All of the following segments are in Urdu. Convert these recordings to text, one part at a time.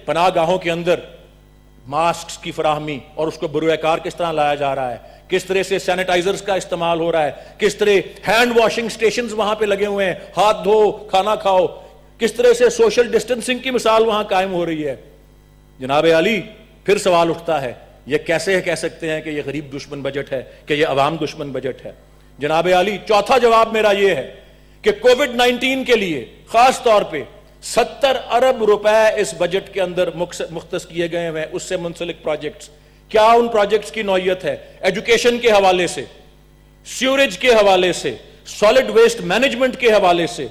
پناہ گاہوں کے اندر ماسکس کی فراہمی اور اس کو بروئے کار کس طرح لایا جا رہا ہے، کس طرح سے سینیٹائزرز کا استعمال ہو رہا ہے، کس طرح ہینڈ واشنگ سٹیشنز وہاں پہ لگے ہوئے ہیں، ہاتھ دھو کھانا کھاؤ، کس طرح سے سوشل ڈسٹنسنگ کی مثال وہاں قائم ہو رہی ہے۔ جناب عالی، پھر سوال اٹھتا ہے، یہ کیسے کہہ سکتے ہیں کہ یہ غریب دشمن بجٹ ہے، کہ یہ عوام دشمن بجٹ ہے؟ جناب عالی، چوتھا جواب میرا یہ ہے کہ کووڈ 19 کے لیے خاص طور پہ 70 ارب روپے اس بجٹ کے اندر مختص کیے گئے ہیں اس سے منسلک پروجیکٹس۔ کیا ان پروجیکٹس کی نوعیت ہے؟ ایجوکیشن کے حوالے سے، سیوریج کے حوالے سے، سالڈ ویسٹ مینجمنٹ کے حوالے سے،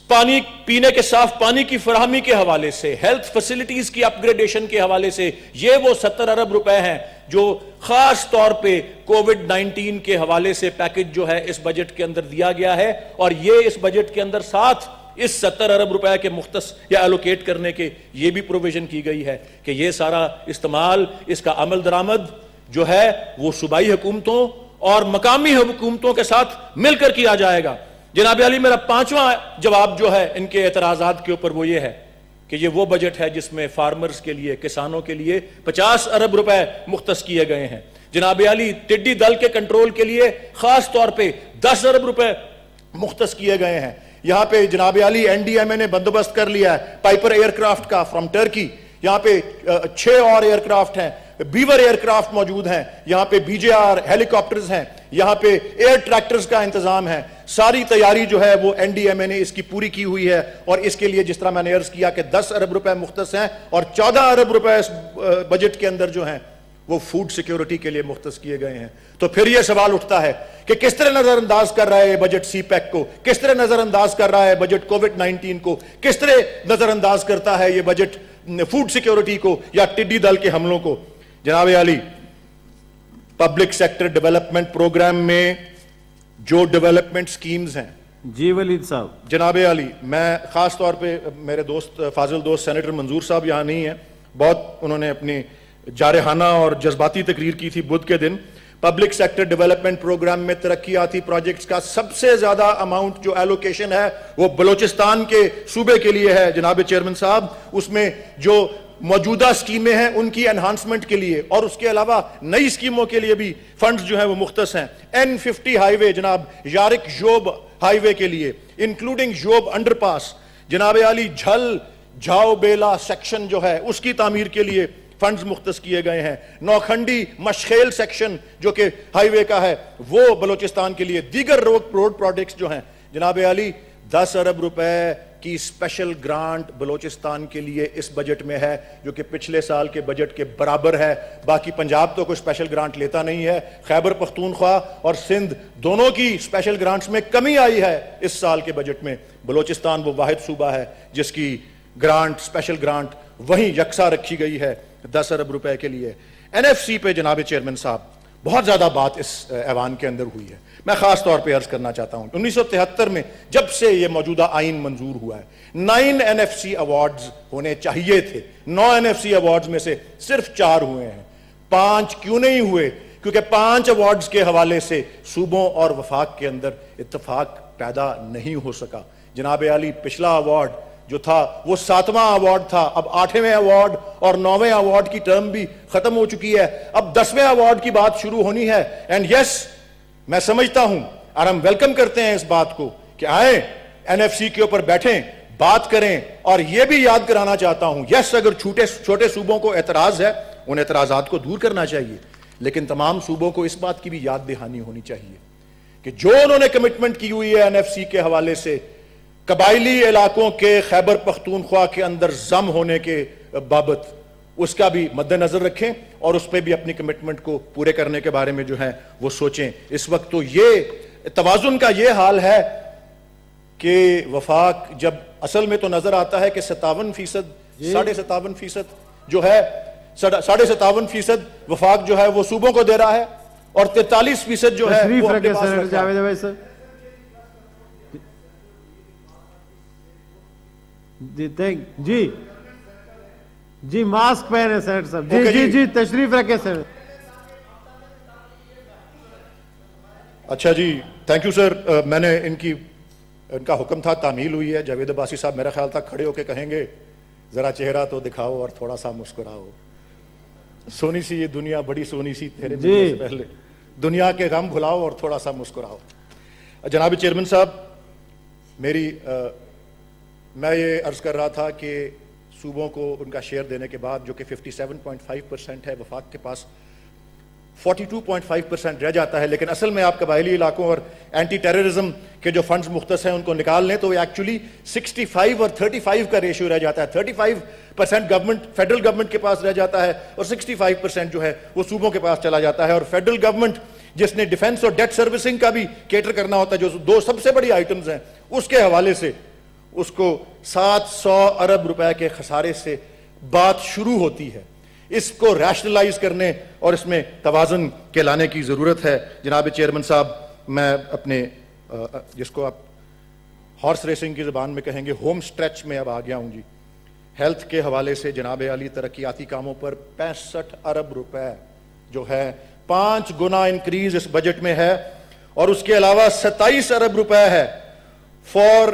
پانی پینے کے صاف پانی کی فراہمی کے حوالے سے، ہیلتھ فیسلٹیز کی اپ گریڈیشن کے حوالے سے، یہ وہ 70 ارب روپے ہیں جو خاص طور پہ کووڈ 19 کے حوالے سے پیکج جو ہے اس بجٹ کے اندر دیا گیا ہے، اور یہ اس بجٹ کے اندر ساتھ اس 70 ارب روپے کے مختص یا ایلوکیٹ کرنے کے یہ بھی پروویژن کی گئی ہے کہ یہ سارا استعمال، اس کا عمل درآمد جو ہے وہ صوبائی حکومتوں اور مقامی حکومتوں کے ساتھ مل کر کیا جائے گا۔ جناب علی، میرا پانچواں جواب جو ہے ان کے اعتراضات کے اوپر وہ یہ ہے کہ یہ وہ بجٹ ہے جس میں فارمرز کے لیے، کسانوں کے لیے 50 ارب روپے مختص کیے گئے ہیں۔ جناب علی، ٹڈی دل کے کنٹرول کے لیے خاص طور پہ 10 ارب روپے مختص کیے گئے ہیں۔ یہاں پہ جناب علی NDMA نے بندوبست کر لیا ہے پائپر ایئر کرافٹ کا فرام ٹرکی، یہاں پہ 6 اور ایئر کرافٹ ہیں، بیور ایئر کرافٹ موجود ہیں، یہاں پہ BJR ہیلی کاپٹرز ہیں، یہاں پہ ایئر ٹریکٹرز کا انتظام ہے۔ ساری تیاری جو ہے وہ NDMA نے اس کی پوری کی ہوئی ہے، اور اس کے لیے جس طرح میں نے عرض کیا کہ 10 ارب روپے مختص ہیں، اور 14 ارب روپے اس بجٹ کے اندر جو ہیں وہ فوڈ سیکیورٹی کے لیے مختص کیے گئے ہیں۔ تو پھر یہ سوال اٹھتا ہے کہ کس طرح نظر انداز کر رہا ہے یہ بجٹ CPEC کو، کس طرح نظر انداز کر رہا ہے بجٹ کووڈ 19 کو، کس طرح نظر انداز کرتا ہے یہ بجٹ فوڈ سیکیورٹی کو یا ٹڈی دل کے حملوں کو؟ جناب علی، پبلک سیکٹر ڈیولپمنٹ پروگرام میں جو ڈیولپمنٹ سکیمز ہیں، جی ولید صاحب، جناب علی، میں خاص طور پہ میرے دوست فاضل دوست سینیٹر منظور صاحب یہاں نہیں ہیں، بہت انہوں نے اپنی جارحانہ اور جذباتی تقریر کی تھی بدھ کے دن۔ پبلک سیکٹر ڈیولپمنٹ پروگرام میں ترقیاتی پروجیکٹس کا سب سے زیادہ اماؤنٹ جو ایلوکیشن ہے وہ بلوچستان کے صوبے کے لیے ہے جناب چیئرمین صاحب۔ اس میں جو موجودہ سکیمیں ہیں ان کی انہانسمنٹ کے لیے اور اس کے علاوہ نئی سکیموں کے لیے بھی فنڈز جو ہیں وہ مختص ہیں۔ N50 ہائی وے جناب یارک جوب ہائی وے کے لیے، انکلوڈنگ جوب انڈر پاس، جناب علی جھل جھاؤ بیلا سیکشن جو ہے اس کی تعمیر کے لیے فنڈز مختص کیے گئے ہیں۔ نوکھنڈی مشخیل سیکشن جو کہ ہائی وے کا ہے وہ بلوچستان کے لیے، دیگر روڈ پروجیکٹس جو ہیں جناب علی 10 ارب روپے کی اسپیشل گرانٹ بلوچستان کے لیے اس بجٹ میں ہے، جو کہ پچھلے سال کے بجٹ کے برابر ہے۔ باقی پنجاب تو کوئی اسپیشل گرانٹ لیتا نہیں ہے، خیبر پختونخوا اور سندھ دونوں کی اسپیشل گرانٹس میں کمی آئی ہے اس سال کے بجٹ میں۔ بلوچستان وہ واحد صوبہ ہے جس کی گرانٹ، اسپیشل گرانٹ وہیں یکساں رکھی گئی ہے 10 ارب روپے کے لیے۔ NFC پہ جناب چیئرمین صاحب بہت زیادہ بات اس ایوان کے اندر ہوئی ہے، میں خاص طور پہ عرض کرنا چاہتا ہوں 1973 میں جب سے یہ موجودہ آئین منظور ہوا ہے 9 NFC ایوارڈز ہونے چاہیے تھے، 9 NFC ایوارڈز میں سے صرف 4 ہوئے ہیں۔ 5 کیوں نہیں ہوئے؟ کیونکہ 5 ایوارڈز کے حوالے سے صوبوں اور وفاق کے اندر اتفاق پیدا نہیں ہو سکا۔ جناب علی، پچھلا ایوارڈ جو تھا وہ 7واں ایوارڈ تھا، اب 8ویں ایوارڈ اور 9ویں ایوارڈ کی ٹرم بھی ختم ہو چکی ہے، اب 10ویں ایوارڈ کی بات شروع ہونی ہے۔ اینڈ یس، میں سمجھتا ہوں اور ہم ویلکم کرتے ہیں اس بات کو کہ آئیں NFC کے اوپر بیٹھیں، بات کریں، اور یہ بھی یاد کرانا چاہتا ہوں یس، اگر چھوٹے صوبوں کو اعتراض ہے ان اعتراضات کو دور کرنا چاہیے، لیکن تمام صوبوں کو اس بات کی بھی یاد دہانی ہونی چاہیے کہ جو انہوں نے کمٹمنٹ کی ہوئی ہے NFC کے حوالے سے قبائلی علاقوں کے خیبر پختونخوا کے اندر ضم ہونے کے بابت، اس کا بھی مد نظر رکھیں اور اس پہ بھی اپنی کمٹمنٹ کو پورے کرنے کے بارے میں جو ہے وہ سوچیں۔ اس وقت تو یہ توازن کا یہ حال ہے کہ وفاق جب اصل میں تو نظر آتا ہے کہ 57%، 57.5% جو ہے 57% وفاق جو ہے وہ صوبوں کو دے رہا ہے اور 43% جو ہے وہ اپنے پاس رکھتا ہے۔ جی ماسک پہنے سینیٹر صاحب، جی تشریف رکھے سینیٹر۔ اچھا جی، تھینک یو سر۔ میں نے ان کا حکم تھا، تعمیل ہوئی ہے، جاوید عباسی صاحب میرا خیال تھا کھڑے ہو کے کہیں گے ذرا چہرہ تو دکھاؤ اور تھوڑا سا مسکراؤ. سونی سی یہ دنیا بڑی سونی سی تیرے ملنے سے پہلے, دنیا کے غم بھلاؤ اور تھوڑا سا مسکراؤ. جناب چیئرمین صاحب, میں یہ عرض کر رہا تھا کہ صوبوں کو ان کا شیئر دینے کے بعد, جو کہ 57.5% ہے, وفاق کے پاس 42.5% رہ جاتا ہے, لیکن اصل میں آپ قبائلی علاقوں اور اینٹی ٹیررزم کے جو فنڈز مختص ہیں ان کو نکال لیں تو ایکچولی 65 اور 35 کا ریشیو رہ جاتا ہے. 35% گورنمنٹ, فیڈرل گورنمنٹ کے پاس رہ جاتا ہے, اور 65% جو ہے وہ صوبوں کے پاس چلا جاتا ہے. اور فیڈرل گورنمنٹ جس نے ڈیفنس اور ڈیٹ سروسنگ کا بھی کیٹر کرنا ہوتا ہے, جو دو سب سے بڑی آئٹمز ہیں, اس کے حوالے سے اس کو 700 ارب روپے کے خسارے سے بات شروع ہوتی ہے. اس کو ریشنلائز کرنے اور اس میں توازن کے لانے کی ضرورت ہے. جناب چیئرمین صاحب, میں اپنے جس کو آپ ہارس ریسنگ کی زبان میں کہیں گے ہوم سٹریچ میں اب آ گیا ہوں جی. ہیلتھ کے حوالے سے جناب عالی ترقیاتی کاموں پر 65 ارب روپے جو ہے 5 گنا انکریز اس بجٹ میں ہے, اور اس کے علاوہ 27 ارب روپے ہے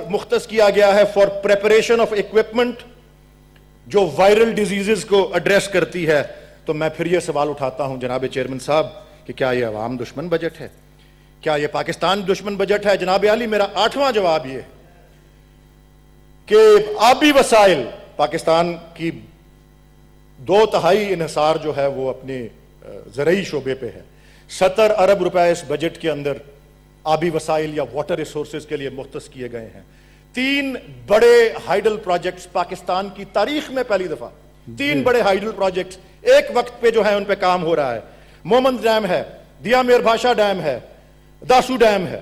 مختص کیا گیا ہے فار پریپریشن آف اکوپمنٹ جو وائرل ڈیزیزز کو ایڈریس کرتی ہے. تو میں پھر یہ سوال اٹھاتا ہوں جناب چیئرمین صاحب کہ کیا یہ عوام دشمن بجٹ ہے؟ کیا یہ پاکستان دشمن بجٹ ہے؟ جناب عالی, میرا 8واں جواب یہ کہ آبی وسائل پاکستان کی 2/3 انحصار جو ہے وہ اپنے زرعی شعبے پہ ہے. 70 ارب روپے اس بجٹ کے اندر آبی وسائل یا واٹر ریسورسز کے لیے مختص کیے گئے ہیں. 3 بڑے ہائیڈل پروجیکٹس پاکستان کی تاریخ میں پہلی دفعہ 3 بڑے ہائیڈل پروجیکٹس ایک وقت پہ جو ہیں ان پہ کام ہو رہا ہے. مومند ڈیم ہے, دیا میر بھاشا ڈیم ہے, داسو ڈیم ہے.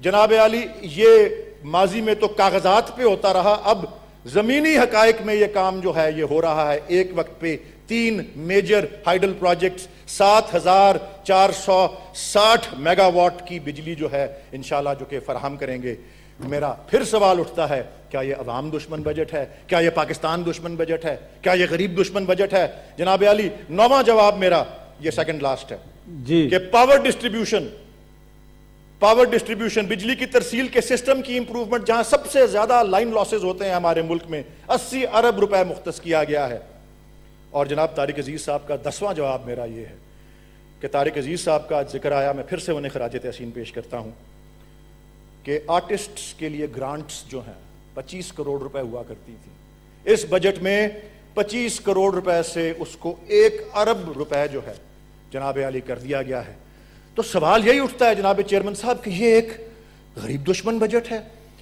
جناب عالی, یہ ماضی میں تو کاغذات پہ ہوتا رہا, اب زمینی حقائق میں یہ کام جو ہے یہ ہو رہا ہے. ایک وقت پہ 3 major hydel projects 7460 megawatt کی بجلی جو ہے انشاءاللہ جو کہ فراہم کریں گے. میرا پھر سوال اٹھتا ہے, کیا یہ عوام دشمن بجٹ ہے؟ کیا یہ پاکستان دشمن بجٹ ہے؟ کیا یہ غریب دشمن بجٹ ہے؟ جناب عالی, 9واں جواب میرا یہ سیکنڈ لاسٹ ہے جی کہ پاور ڈسٹریبیوشن بجلی کی ترسیل کے سسٹم کی امپروومنٹ, جہاں سب سے زیادہ لائن لاسز ہوتے ہیں ہمارے ملک میں, 80 ارب روپے مختص کیا گیا ہے. اور جناب طارق عزیز صاحب کا 10واں جواب میرا یہ ہے کہ طارق عزیز صاحب کا ذکر آیا, میں پھر سے انہیں خراج تحسین پیش کرتا ہوں کہ آرٹسٹس کے لیے گرانٹس جو ہیں 25 کروڑ روپے ہوا کرتی تھی. اس بجٹ میں 25 کروڑ روپے سے اس کو 1 ارب روپے جو ہے جناب عالی کر دیا گیا ہے. تو سوال یہی اٹھتا ہے جناب چیئرمین صاحب کہ یہ ایک غریب دشمن بجٹ ہے,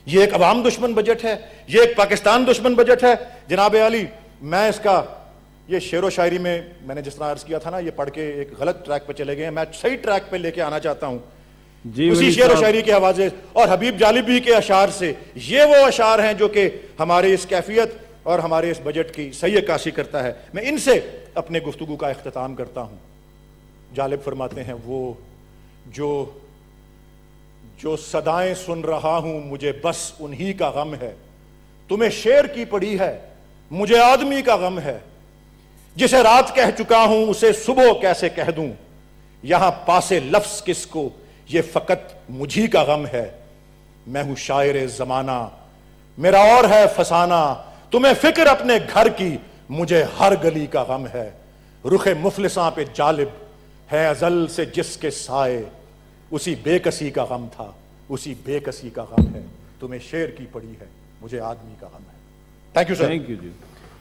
یہ ایک عوام دشمن بجٹ ہے, یہ ایک پاکستان دشمن بجٹ ہے. جناب عالی, میں اس کا یہ شعر و شاعری میں نے جس طرح عرض کیا تھا نا, یہ پڑھ کے ایک غلط ٹریک پہ چلے گئے ہیں, میں صحیح ٹریک پہ لے کے آنا چاہتا ہوں جی اسی شعر و شاعری کے حوالے اور حبیب جالبی کے اشعار سے. یہ وہ اشعار ہیں جو کہ ہمارے اس کیفیت اور ہمارے اس بجٹ کی صحیح عکاسی کرتا ہے. میں ان سے اپنے گفتگو کا اختتام کرتا ہوں. جالب فرماتے ہیں, وہ جو صدائیں سن رہا ہوں مجھے بس انہی کا غم ہے, تمہیں شعر کی پڑی ہے مجھے آدمی کا غم ہے, جسے رات کہہ چکا ہوں اسے صبح کیسے کہہ دوں, یہاں پاسے لفظ کس کو یہ فقط مجھی کا غم ہے. میں ہوں شاعر زمانہ میرا اور ہے فسانہ, تمہیں فکر اپنے گھر کی مجھے ہر گلی کا غم ہے. رخ مفلساں پہ جالب ہے ازل سے جس کے سائے, اسی بے کسی کا غم تھا اسی بے کسی کا غم ہے. تمہیں شعر کی پڑی ہے مجھے آدمی کا غم ہے. Thank you sir. Thank you G.